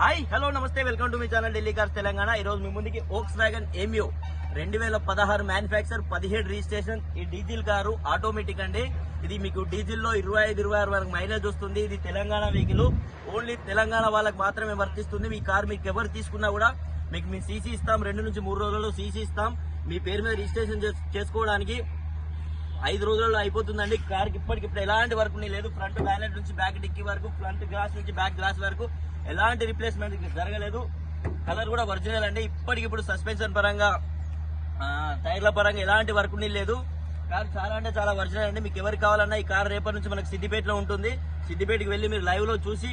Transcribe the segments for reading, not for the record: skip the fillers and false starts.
Hi hello నమస్తే welcome to me channel Delhi cars Telangana. ఈ రోజు మీ ముందుకి వోక్స్వ్యాగన్ ఎమియో 2016 మ్యానుఫ్యాక్చర్ 17 రిజిస్ట్రేషన్. ఈ డీజిల్ కారు ఆటోమేటిక్ అండి. ఇది మీకు డీజిల్ లో 25-26 వరకు మైలేజ్ వస్తుంది. ఇది తెలంగాణ వెహికల్, ఓన్లీ తెలంగాణ వాళ్ళకి మాత్రమే వర్తిస్తుంది. మీ కార్ మీకు ఎవరు తీసుకున్నా కూడా మీకు మేము సీసీ ఇస్తాం, 2 నుంచి 3 రోజుల్లో సీసీ ఇస్తాం. మీ పేరు మీద రిజిస్ట్రేషన్ చేసుకోవడానికి 5 రోజుల్లో అయిపోతుందండి. కార్కి ఇప్పటికిప్పుడు ఎలాంటి వర్క్ లేదు. ఫ్రంట్ బ్యానెట్ నుంచి బ్యాక్ డిక్కీ వరకు, ఫ్రంట్ గ్లాస్ నుంచి బ్యాక్ గ్లాస్ వరకు ఎలాంటి రిప్లేస్మెంట్ జరగలేదు. కలర్ కూడా ఒరిజినల్ అండి. ఇప్పటికిప్పుడు సస్పెన్షన్ పరంగా, టైర్ల పరంగా ఎలాంటి వర్క్ లేదు. కార్ చాలా అంటే చాలా ఒరిజినల్ అండి. మీకు ఎవరికి కావాలన్నా ఈ కార్ రేపటి నుంచి మనకు సిద్దిపేటలో ఉంటుంది. సిద్దిపేటకి వెళ్ళి మీరు లైవ్ లో చూసి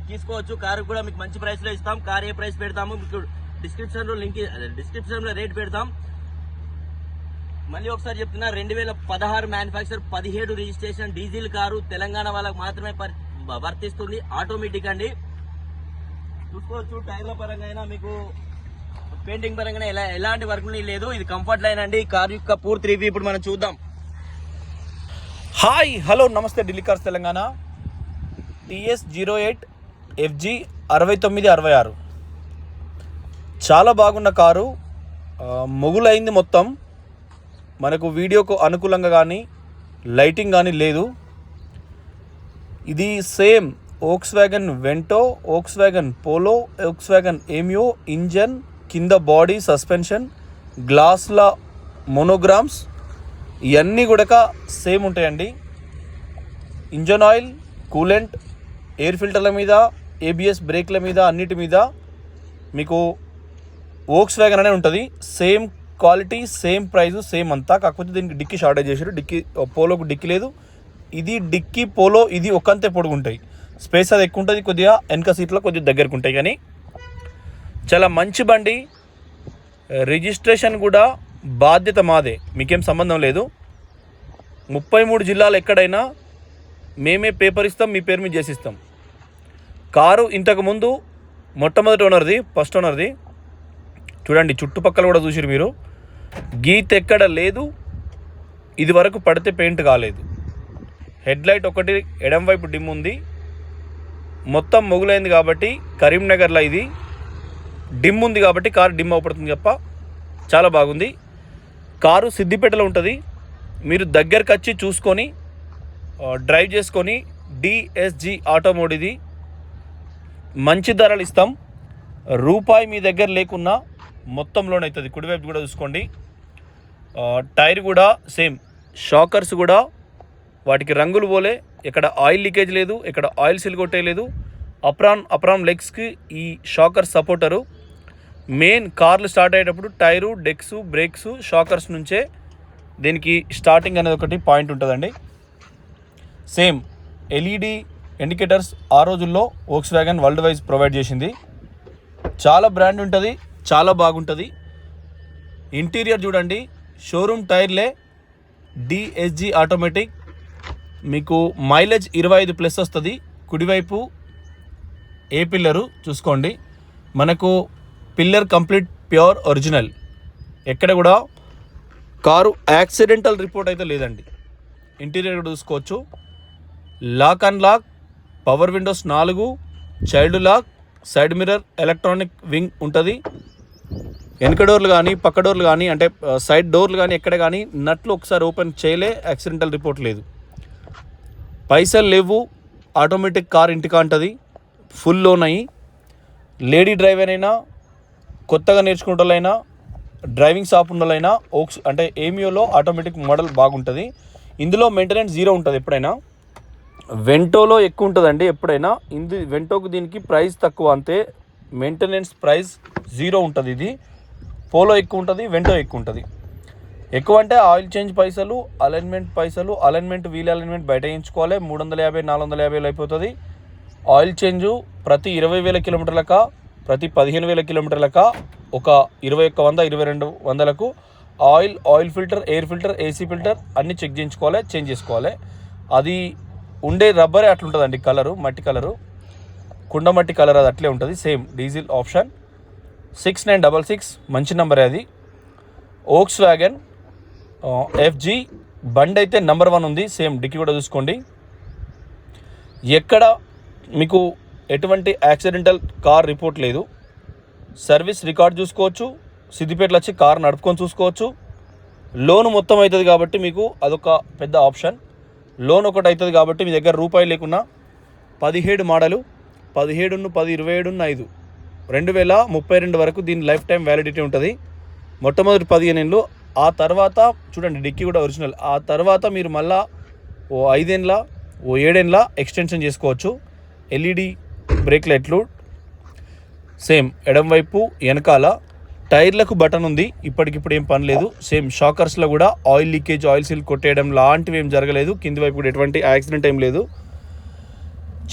తీసుకోవచ్చు. కారు కూడా మీకు మంచి ప్రైస్ లో ఇస్తాం. కార్ ఏ ప్రైస్ పెడతాము మీకు డిస్క్రిప్షన్ లో రేట్ పెడతాం. మళ్ళీ ఒకసారి చెప్తున్నా, 2016 manufacture 17 registration diesel car Telangana వాళ్ళకి మాత్రమే వర్తిస్తుంది. ఆటోమేటిక్ అండి. చూసుకోవచ్చు. టైర్ల పరంగా అయినా మీకు పెయింటింగ్ పరంగా ఎలాంటి వర్క్ లేదు. ఇది కంఫర్ట్ లైన్ అండి. కార్ యొక్క పూర్తి రివ్యూ ఇప్పుడు మనం చూద్దాం. హాయ్ హలో నమస్తే Delhi cars Telangana. TS08 FG 6966 చాలా బాగున్న కారు. మొగులైంది మొత్తం. మనకు వీడియోకు అనుకూలంగా కానీ లైటింగ్ కానీ లేదు. ఇది same Volkswagen Vento, Volkswagen Polo, Volkswagen Ameo engine, కింద బాడీ, సస్పెన్షన్, గ్లాస్ల మోనోగ్రామ్స్ ఇవన్నీ కూడా సేమ్ ఉంటాయండి. ఇంజన్ ఆయిల్, కూలెంట్, ఎయిర్ ఫిల్టర్ల మీద, ABS బ్రేక్ల మీద, అన్నిటి మీద మీకు వోక్స్వ్యాగన్ అనే ఉంటుంది. Same quality, same price, same అంతా. కాకపోతే దీనికి డిక్కీ షార్టేజ్ చేశారు. డిక్కీ పోలోకు డిక్కీ లేదు. ఇది డిక్కీ పోలో, ఇది ఒకంతే పొడుగుంటాయి. స్పేస్ అది ఎక్కువ ఉంటుంది. కొద్దిగా వెనక సీట్లో కొద్దిగా దగ్గరకు ఉంటాయి. కానీ చాలా మంచి బండి. రిజిస్ట్రేషన్ కూడా బాధ్యత మాదే, మీకేం సంబంధం లేదు. 33 జిల్లాలు ఎక్కడైనా మేమే పేపర్ ఇస్తాం, మీ పేరు మీద చేసిస్తాం. కారు ఇంతకుముందు మొట్టమొదటి ఓనర్ది, ఫస్ట్ ఓనర్ది. చూడండి, చుట్టుపక్కల కూడా చూసిరు మీరు. గీత ఎక్కడ లేదు. ఇది వరకు పడితే పెయింట్ కాలేదు. హెడ్ లైట్ ఒకటి ఎడం వైపు డిమ్ ఉంది. మొత్తం మొగులైంది కాబట్టి కరీంనగర్లో ఇది డిమ్ ఉంది కాబట్టి కారు డిమ్ అవుపడుతుంది తప్ప చాలా బాగుంది. కారు సిద్దిపేటలో ఉంటుంది. మీరు దగ్గరకు వచ్చి చూసుకొని డ్రైవ్ చేసుకొని DSG ఆటోమోడ్ ఇది మంచి ధరలు ఇస్తాం. రూపాయి మీ దగ్గర లేకున్నా మొత్తం లోన్ అవుతుంది. కుడివైపు కూడా చూసుకోండి. టైర్ కూడా సేమ్. షాకర్స్ కూడా వాటికి రంగులు పోలే. ఇక్కడ ఆయిల్ లీకేజ్ లేదు, ఇక్కడ ఆయిల్ సిల్ కొట్టేయలేదు. అప్రాన్ లెగ్స్కి ఈ షాకర్ సపోర్టరు. మెయిన్ కార్లు స్టార్ట్ అయ్యేటప్పుడు టైరు, డెక్స్, బ్రేక్స్, షాకర్స్ నుంచే దీనికి స్టార్టింగ్ అనేది ఒకటి పాయింట్ ఉంటుందండి. సేమ్ LED ఇండికేటర్స్ ఆ రోజుల్లో వోక్స్వ్యాగన్ వరల్డ్ వైజ్ ప్రొవైడ్ చేసింది. చాలా బ్రాండ్ ఉంటుంది, చాలా బాగుంటుంది. ఇంటీరియర్ చూడండి, షోరూమ్ టైర్లే. DSG automatic. మీకు మైలేజ్ 25+ వస్తుంది. కుడివైపు ఏ పిల్లరు చూసుకోండి. మనకు పిల్లర్ కంప్లీట్ ప్యూర్ ఒరిజినల్. ఎక్కడ కూడా కారు యాక్సిడెంటల్ రిపోర్ట్ అయితే లేదండి. ఇంటీరియర్ కూడా చూసుకోవచ్చు. Lock and lock, power windows 4, child lock, side mirror, electronic wing ఉంటుంది. వెనక డోర్లు కానీ, పక్క డోర్లు కానీ, అంటే సైడ్ డోర్లు కానీ ఎక్కడ కానీ నట్లు ఒకసారి ఓపెన్ చేయలే. యాక్సిడెంటల్ రిపోర్ట్ లేదు. పైసలు లేవు. ఆటోమేటిక్ కార్ ఇంటికా ఉంటుంది. ఫుల్ లోన్ అయ్యి లేడీ డ్రైవర్ అయినా, కొత్తగా నేర్చుకుంటారైనా, డ్రైవింగ్ షాప్ ఉన్నోళ్ళైనా అంటే ఎమియోలో ఆటోమేటిక్ మోడల్ బాగుంటుంది. ఇందులో మెయింటెనెన్స్ 0 ఉంటుంది ఎప్పుడైనా. వెంటోలో ఎక్కువ ఉంటుందండి ఎప్పుడైనా. వెంటోకు దీనికి ప్రైస్ తక్కువ, అంతే. మెయింటెనెన్స్ ప్రైస్ 0 ఉంటుంది. ఇది పోలో ఎక్కువ ఉంటుంది, వెంటో ఎక్కువ ఉంటుంది. ఎక్కువ అంటే ఆయిల్ చేంజ్ పైసలు, అలైన్మెంట్ పైసలు, వీల్ అలైన్మెంట్ బయట వేయించుకోవాలి. 350-450 అయిపోతుంది. ఆయిల్ చేంజు ప్రతి 20,000 కిలోమీటర్లక, ప్రతి 15,000 కిలోమీటర్లక ఒక 2100-2200లకు oil filter, air filter, AC filter అన్నీ చెక్ చేయించుకోవాలి, చేంజ్ చేసుకోవాలి. అది ఉండే రబ్బరే అట్లుంటుందండి. కలరు మట్టి కలరు, కుండ మట్టి కలర్ అది అట్లే ఉంటుంది. Same diesel option. 6966 మంచి నెంబరే అది. వోక్స్వ్యాగన్ FG బండి అయితే నెంబర్ 1 ఉంది. సేమ్ డిక్కీ కూడా చూసుకోండి. ఎక్కడ మీకు ఎటువంటి యాక్సిడెంటల్ కార్ రిపోర్ట్ లేదు. సర్వీస్ రికార్డ్ చూసుకోవచ్చు. సిద్దిపేటలో వచ్చి కార్ నడుపుకొని చూసుకోవచ్చు. లోన్ మొత్తం అవుతుంది కాబట్టి మీకు అదొక పెద్ద ఆప్షన్. లోన్ ఒకటి అవుతుంది కాబట్టి మీ దగ్గర రూపాయి లేకున్నా 17 మోడలు 17/10/27/5 2032 వరకు దీని లైఫ్ టైం వ్యాలిడిటీ ఉంటుంది. మొట్టమొదటి 15 ఏళ్ళు. ఆ తర్వాత చూడండి డిక్కీ కూడా ఒరిజినల్. ఆ తర్వాత మీరు మళ్ళా ఓ 5 ఏళ్ళ ఓ 7 ఏళ్ళ ఎక్స్టెన్షన్ చేసుకోవచ్చు. ఎల్ఈడి బ్రేక్ లైట్లు సేమ్ ఎడం వైపు వెనకాల. టైర్లకు బటన్ ఉంది. ఇప్పటికిప్పుడు ఏం పని లేదు. సేమ్ షాకర్స్లో కూడా ఆయిల్ లీకేజ్ ఆయిల్ సీల్ కొట్టేయడం లాంటివి ఏం జరగలేదు. కింది వైపు కూడా ఎటువంటి యాక్సిడెంట్ ఏం లేదు.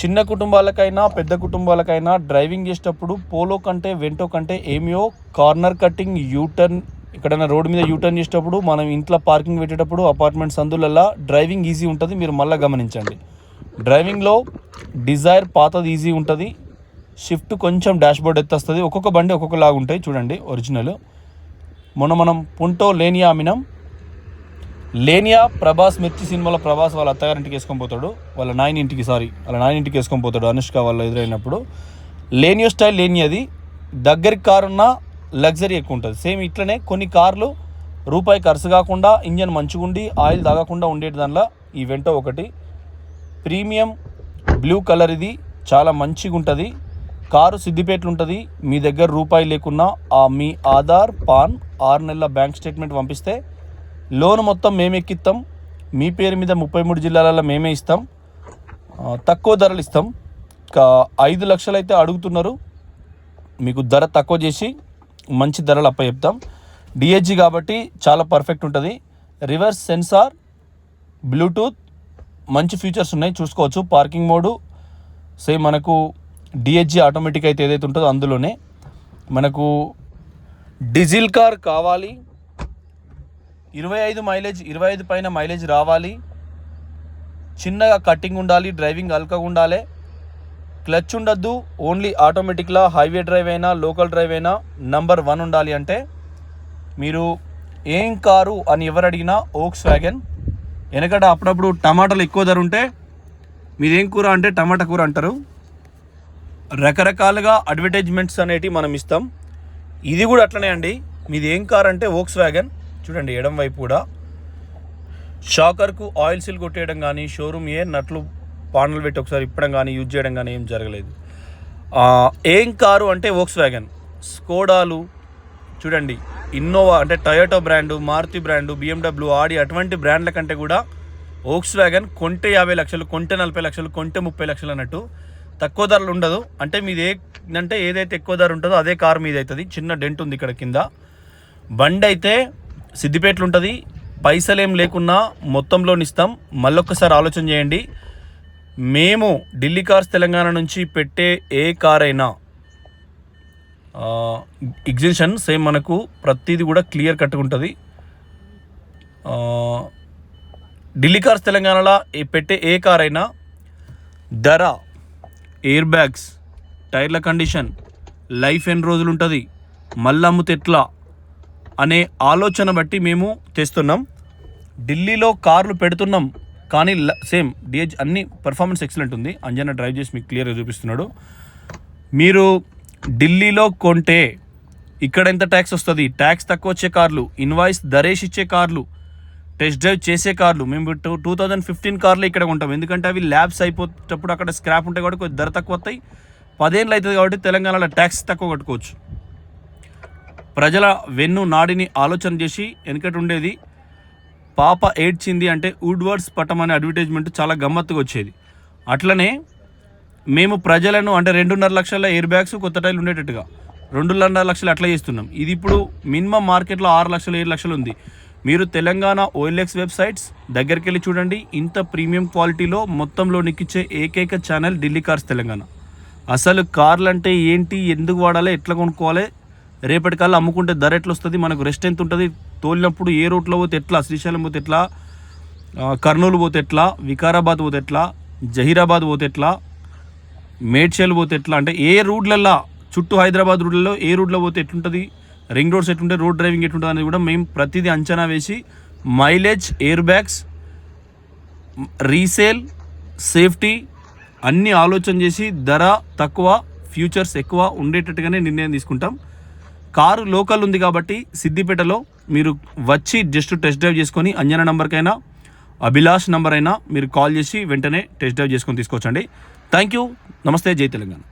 చిన్న కుటుంబాలకైనా పెద్ద కుటుంబాలకైనా డ్రైవింగ్ చేసేటప్పుడు పోలో కంటే వెంటో కంటే ఏమియో కార్నర్ కట్టింగ్ యూటర్న్ ఎక్కడైనా రోడ్డు మీద యూటర్న్ చేసేటప్పుడు మనం ఇంట్లో పార్కింగ్ పెట్టేటప్పుడు అపార్ట్మెంట్స్ అందులల్లా డ్రైవింగ్ ఈజీ ఉంటుంది. మీరు మళ్ళీ గమనించండి. డ్రైవింగ్లో డిజైర్ పాతది ఈజీ ఉంటుంది. షిఫ్ట్ కొంచెం డాష్ బోర్డ్ ఎత్తొస్తుంది. ఒక్కొక్క బండి ఒక్కొక్కలాగా ఉంటాయి. చూడండి ఒరిజినల్. మనం పుంటో లేనియా అమ్మినాం. లేనియా ప్రభాస్ మిర్చి సినిమాలో ప్రభాస్ వాళ్ళ అత్తగారింటికి వేసుకొని పోతాడు. వాళ్ళ నాయన ఇంటికి వేసుకొని పోతాడు అనుష్క వాళ్ళు ఎదురైనప్పుడు. లేనియో స్టైల్ లేనియాది. దగ్గరికి కారు ఉన్న లగ్జరీ ఎక్కువ ఉంటుంది. సేమ్ ఇట్లనే కొన్ని కార్లు రూపాయి ఖర్చు కాకుండా ఇంజన్ మంచిగుండి ఆయిల్ తాగకుండా ఉండేటి దానిలో ఈ వెంటో ఒకటి. Premium blue colour. ఇది చాలా మంచిగా ఉంటుంది. కారు సిద్దిపేటలు ఉంటుంది. మీ దగ్గర రూపాయి లేకున్నా మీ ఆధార్ పాన్ 6 నెలల బ్యాంక్ స్టేట్మెంట్ పంపిస్తే లోన్ మొత్తం మేమే ఎక్కిస్తాం. మీ పేరు మీద 33 జిల్లాలలో మేమే ఇస్తాం. తక్కువ ధరలు ఇస్తాం. 5 లక్షలు అయితే అడుగుతున్నారు. మీకు ధర తక్కువ చేసి మంచి ధరలు చెప్తాం. డిహెచ్జి కాబట్టి చాలా పర్ఫెక్ట్ ఉంటుంది. రివర్స్ సెన్సార్, బ్లూటూత్ మంచి ఫీచర్స్ ఉన్నాయి. చూసుకోవచ్చు. పార్కింగ్ మోడు సేమ్ మనకు డిహెచ్జి ఆటోమేటిక్ అయితే ఏదైతే ఉంటుందో అందులోనే. మనకు డీజిల్ కార్ కావాలి. 25 మైలేజ్ 25 పైన మైలేజ్ రావాలి. చిన్నగా కట్టింగ్ ఉండాలి. డ్రైవింగ్ అల్కగా ఉండాలి. క్లచ్ ఉండద్దు. ఓన్లీ ఆటోమేటిక్లా హైవే డ్రైవ్ అయినా లోకల్ డ్రైవ్ అయినా నంబర్ 1 ఉండాలి. అంటే మీరు ఏం కారు అని ఎవరు అడిగినా ఓక్స్ వ్యాగన్. ఎందుకంటే అప్పుడప్పుడు టమాటాలు ఎక్కువ ధర ఉంటే మీదేం కూర అంటే టమాటా కూర అంటారు. రకరకాలుగా అడ్వర్టైజ్మెంట్స్ అనేటివి మనం ఇస్తాం. ఇది కూడా అట్లనే అండి. మీది ఏం కార్ అంటే ఓక్స్ వ్యాగన్. చూడండి ఎడం వైపు కూడా షాకర్కు ఆయిల్ సీల్ కొట్టేయడం కానీ షోరూమ్ నట్లు పానల్ పెట్టి ఒకసారి ఇప్పడం కానీ యూజ్ చేయడం కానీ ఏం జరగలేదు. ఏం కారు అంటే వోక్స్ వ్యాగన్. స్కోడాలు చూడండి, ఇన్నోవా అంటే Toyota brand, Maruti brand, BMW, Audi అటువంటి బ్రాండ్ల కంటే కూడా వోక్స్ వ్యాగన్ కొంటే 50 లక్షలు, కొంటే 40 లక్షలు, కొంటే 30 లక్షలు అన్నట్టు తక్కువ ధరలు ఉండదు. అంటే మీది ఏంటంటే ఏదైతే ఎక్కువ ధర ఉంటుందో అదే కారు మీద అవుతుంది. చిన్న డెంట్ ఉంది ఇక్కడ కింద. బండి అయితే సిద్దిపేటలు ఉంటుంది. పైసలు ఏం లేకున్నా మొత్తంలోని ఇస్తాం. మళ్ళొక్కసారి ఆలోచన చేయండి. మేము ఢిల్లీ కార్స్ తెలంగాణ నుంచి పెట్టే ఏ కార్ అయినా ఎగ్జిబిషన్ సేమ్ మనకు ప్రతిదీ కూడా క్లియర్ కట్గా ఉంటుంది. ఢిల్లీ కార్స్ తెలంగాణలో పెట్టే ఏ కార్ అయినా ధర, ఎయిర్ బ్యాగ్స్, టైర్ల కండిషన్, లైఫ్ ఎన్ని రోజులు ఉంటుంది, మళ్ళీ అమ్ముతే ఎట్లా అనే ఆలోచన బట్టి మేము తెస్తున్నాం. ఢిల్లీలో కార్లు పెడుతున్నాం కానీ సేమ్ డిహెచ్ అన్ని పర్ఫార్మెన్స్ ఎక్సలెంట్ ఉంది. అంజనా డ్రైవ్ చేసి మీకు క్లియర్గా చూపిస్తున్నాడు. మీరు ఢిల్లీలో కొంటే ఇక్కడ ఎంత ట్యాక్స్ వస్తుంది, ట్యాక్స్ తక్కువ వచ్చే కార్లు, ఇన్వాయిస్ ధరేష్ ఇచ్చే కార్లు, టెస్ట్ డ్రైవ్ చేసే కార్లు మేము 2015 కార్లు ఇక్కడ కొంటాం. ఎందుకంటే అవి ల్యాబ్స్ అయిపోయేటప్పుడు అక్కడ స్క్రాప్ ఉంటాయి కాబట్టి కొంచెం ధర తక్కువ వస్తాయి. 10 ఏళ్ళు అవుతుంది కాబట్టి తెలంగాణలో ట్యాక్స్ తక్కువ కట్టుకోవచ్చు. ప్రజల వెన్ను నాడిని ఆలోచన చేసి వెనకటి ఉండేది పాప ఏడ్చింది అంటే వుడ్వర్డ్స్ పటం అనే అడ్వర్టైజ్మెంట్ చాలా గమ్మత్తుగా వచ్చేది. అట్లనే మేము ప్రజలను అంటే 2.5 లక్షల ఎయిర్ బ్యాగ్స్ కొత్త టైర్లు ఉండేటట్టుగా 2.5 లక్షలు అట్లా చేస్తున్నాం. ఇది ఇప్పుడు మినిమం మార్కెట్లో 6 లక్షలు 7 లక్షలు ఉంది. మీరు తెలంగాణ OLX వెబ్సైట్స్ దగ్గరికి వెళ్ళి చూడండి. ఇంత ప్రీమియం క్వాలిటీలో మొత్తంలో నిక్కిచ్చే ఏకైక ఛానల్ ఢిల్లీ కార్స్ తెలంగాణ. అసలు కార్లు అంటే ఏంటి, ఎందుకు వాడాలి, ఎట్లా కొనుక్కోవాలి, రేపటి కల్లా అమ్ముకుంటే ధర ఎట్లా వస్తుంది, మనకు రెస్ట్ ఎంత ఉంటుంది, తోలినప్పుడు ఏ రూట్లో పోతే ఎట్లా, శ్రీశైలం పోతే ఎట్లా, కర్నూలు పోతే ఎట్లా, వికారాబాద్ పోతే ఎట్లా, జహీరాబాద్ పోతే ఎట్లా, మేడ్చల్ పోతే ఎట్లా, అంటే ఏ రూట్లల్లో చుట్టూ హైదరాబాద్ రూట్లలో ఏ రూట్లో పోతే ఎట్లుంటుంది, రింగ్ రోడ్స్ ఎట్లుంటాయి, రోడ్ డ్రైవింగ్ ఎట్లుంటుంది అనేది కూడా మేము ప్రతిదీ అంచనా వేసి mileage, air bags, resale, safety అన్ని ఆలోచన చేసి ధర తక్కువ ఫ్యూచర్స్ ఎక్కువ ఉండేటట్టుగానే నిర్ణయం తీసుకుంటాం. కారు లోకల్ ఉంది కాబట్టి సిద్దిపేటలో మీరు వచ్చి జస్ట్ టెస్ట్ డ్రైవ్ చేసుకొని అంజనా నంబర్కైనా అభిలాష్ నంబర్ అయినా మీరు కాల్ చేసి వెంటనే టెస్ట్ డ్రైవ్ చేసుకొని తీసుకోవచ్చండి. Thank you. నమస్తే. జై తెలంగాణ.